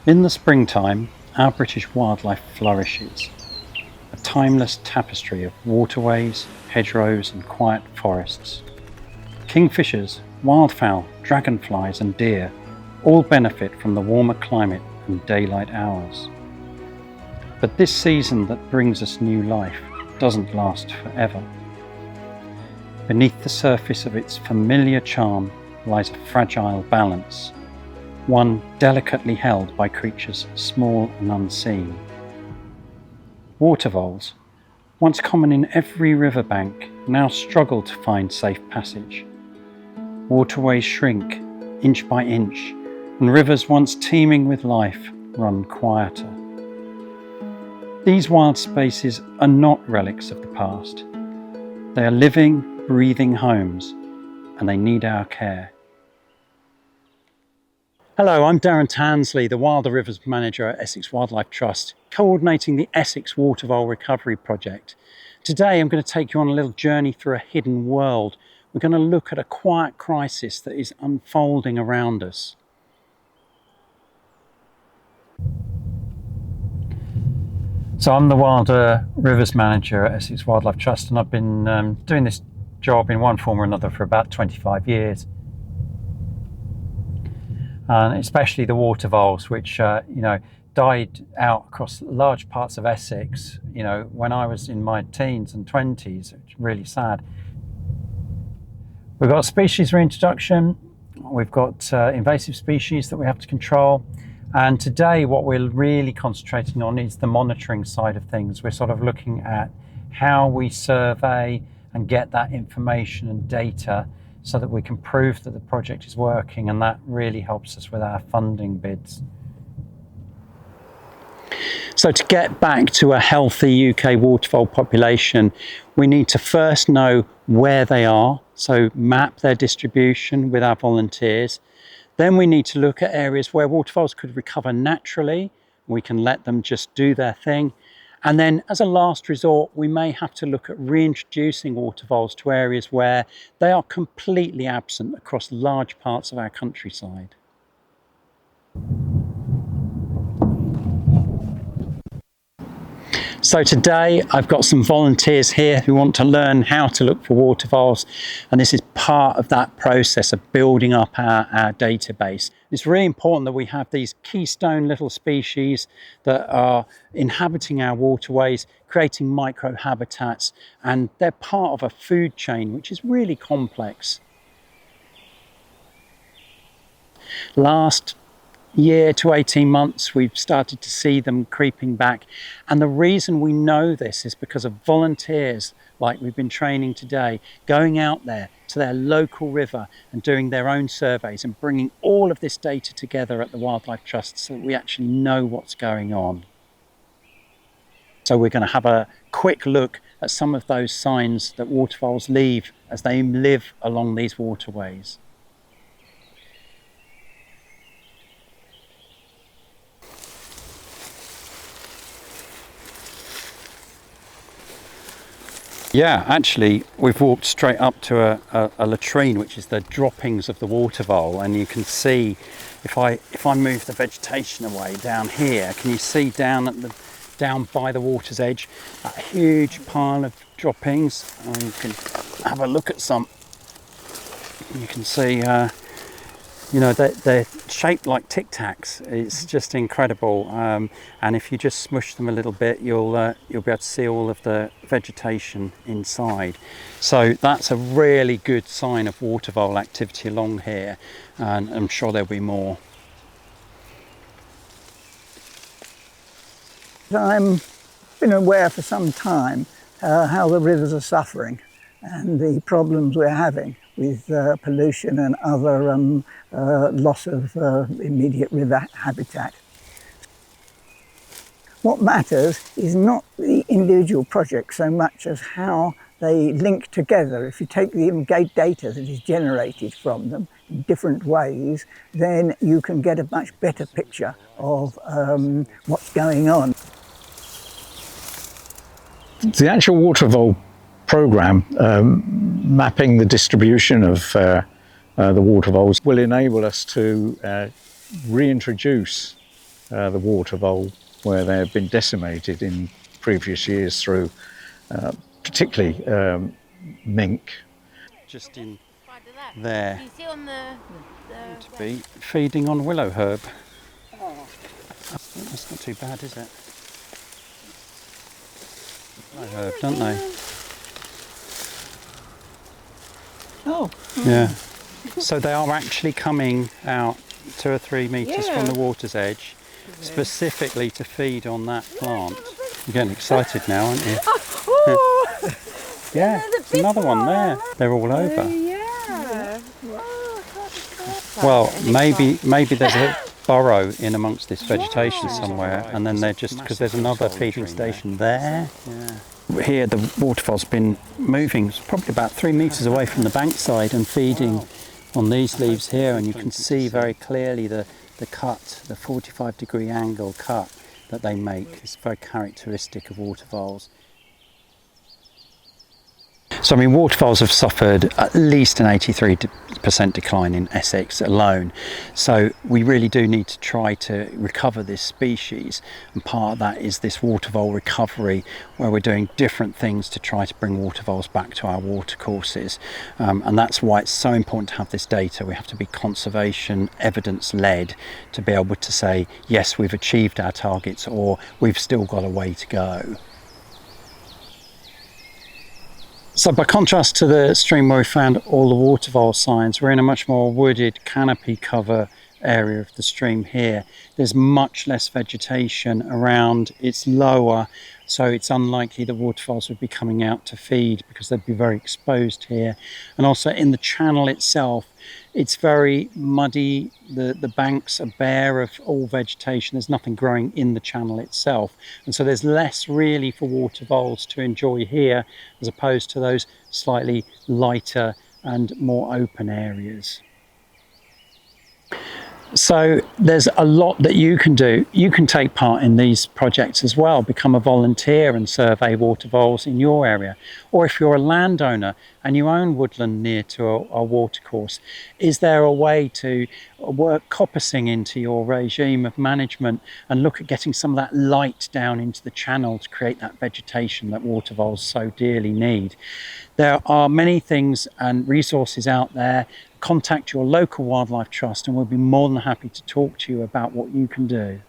In the springtime, our British wildlife flourishes, a timeless tapestry of waterways, hedgerows and quiet forests. Kingfishers, wildfowl, dragonflies and deer all benefit from the warmer climate and daylight hours. But this season that brings us new life doesn't last forever. Beneath the surface of its familiar charm lies a fragile balance, one delicately held by creatures small and unseen. Water voles, once common in every riverbank, now struggle to find safe passage. Waterways shrink inch by inch, and rivers once teeming with life run quieter. These wild spaces are not relics of the past. They are living, breathing homes, and they need our care. Hello, I'm Darren Tansley, the Wilder Rivers Manager at Essex Wildlife Trust, coordinating the Essex Water Vole Recovery Project. Today I'm going to take you on a little journey through a hidden world. We're going to look at a quiet crisis that is unfolding around us. So I'm the Wilder Rivers Manager at Essex Wildlife Trust, and I've been doing this job in one form or another for about 25 years. And especially the water voles, which died out across large parts of Essex, when I was in my teens and 20s. It's really sad. We've got species reintroduction, we've got invasive species that we have to control, and today what we're really concentrating on is the monitoring side of things. We're sort of looking at how we survey and get that information and data so that we can prove that the project is working, and that really helps us with our funding bids. So to get back to a healthy UK water vole population, we need to first know where they are, so map their distribution with our volunteers. Then we need to look at areas where water voles could recover naturally. We can let them just do their thing. And then as a last resort, we may have to look at reintroducing water voles to areas where they are completely absent across large parts of our countryside. So today I've got some volunteers here who want to learn how to look for water voles, and this is part of that process of building up our database. It's really important that we have these keystone little species that are inhabiting our waterways, creating microhabitats, and they're part of a food chain which is really complex. Last year to 18 months, we've started to see them creeping back. And the reason we know this is because of volunteers like we've been training today, going out there to their local river and doing their own surveys and bringing all of this data together at the Wildlife Trust so that we actually know what's going on. So we're going to have a quick look at some of those signs that water voles leave as they live along these waterways. Yeah, actually, we've walked straight up to a latrine, which is the droppings of the water vole, and you can see, if I move the vegetation away down here, can you see down by the water's edge, a huge pile of droppings? And you can have a look at some. You can see, they're shaped like Tic Tacs. It's just incredible, and if you just smush them a little bit, you'll be able to see all of the vegetation inside. So that's a really good sign of water vole activity along here, and I'm sure there'll be more. I've been aware for some time how the rivers are suffering and the problems we're having with pollution and other loss of immediate river habitat. What matters is not the individual projects so much as how they link together. If you take the data that is generated from them in different ways, then you can get a much better picture of what's going on. The actual water vole program, mapping the distribution of the water voles, will enable us to reintroduce the water vole where they have been decimated in previous years through particularly mink. Just in there You see on the to be feeding on willow herb. That's not too bad, is it? Willow herb, don't they? Oh, Yeah. So they are actually coming out 2 or 3 metres from the water's edge, specifically to feed on that plant. You're getting excited now, aren't you? Yeah, there's another one there. They're all over. yeah. Well, maybe there's a burrow in amongst this vegetation somewhere, and then they're just, because there's another feeding station there. Yeah. Here the waterfole's been moving, it's probably about 3 metres away from the bankside and feeding on these leaves here, and you can see very clearly the cut, the 45-degree angle cut that they make. It's very characteristic of water voles. So I mean, water voles have suffered at least an 83% decline in Essex alone. So we really do need to try to recover this species, and part of that is this water vole recovery, where we're doing different things to try to bring water voles back to our watercourses. And that's why it's so important to have this data. We have to be conservation evidence led to be able to say, yes, we've achieved our targets, or we've still got a way to go. So by contrast to the stream where we found all the water vole signs, we're in a much more wooded canopy cover area of the stream here. There's much less vegetation around, it's lower, so it's unlikely that water voles would be coming out to feed because they'd be very exposed here. And also in the channel itself, it's very muddy, the banks are bare of all vegetation, there's nothing growing in the channel itself, and so there's less really for water voles to enjoy here as opposed to those slightly lighter and more open areas. So there's a lot that you can do. You can take part in these projects as well, become a volunteer and survey water voles in your area. Or if you're a landowner and you own woodland near to a watercourse, is there a way to work coppicing into your regime of management and look at getting some of that light down into the channel to create that vegetation that water voles so dearly need? There are many things and resources out there. Contact your local wildlife trust and we'll be more than happy to talk to you about what you can do.